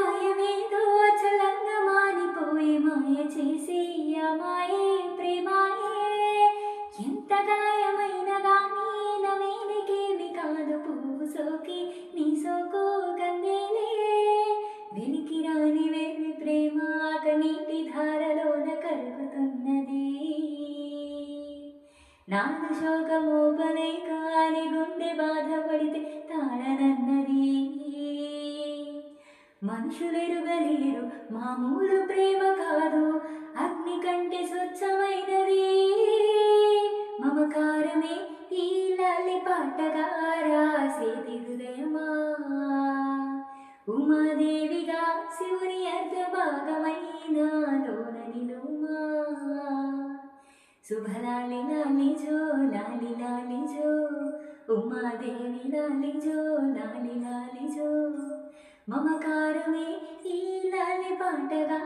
గాయమేదో చలంగా మానిపోయే మాయ చేసి అమాయే ప్రేమాయే ఎంత గాయమైన గానీ నవేనికేమి కాదు పువ్వు సోకి నీ సోకు కందేలే వెలికి రాని వేవి ప్రేమ నీటి ధారలోన కరుగుతున్నది నాను శోకమోపలేక అని గుండె బాధపడితే తాళనన్నది మనుషులెరుగలేరు మామూలు ప్రేమ కాదు అగ్ని కంటే స్వచ్ఛమైనది మమకారమే ఈ లాలి పాటగా రాసేది హృదయమా ఉమాదేవిగా శివుని అర్ధ భాగమైన లోననిలుమా శుభలాలి లాలి జో లాలి లాలి జో ఉమాదేవి లాలి జో లాలి లాలి జో మమకారమే ఈ లాలి పాటగా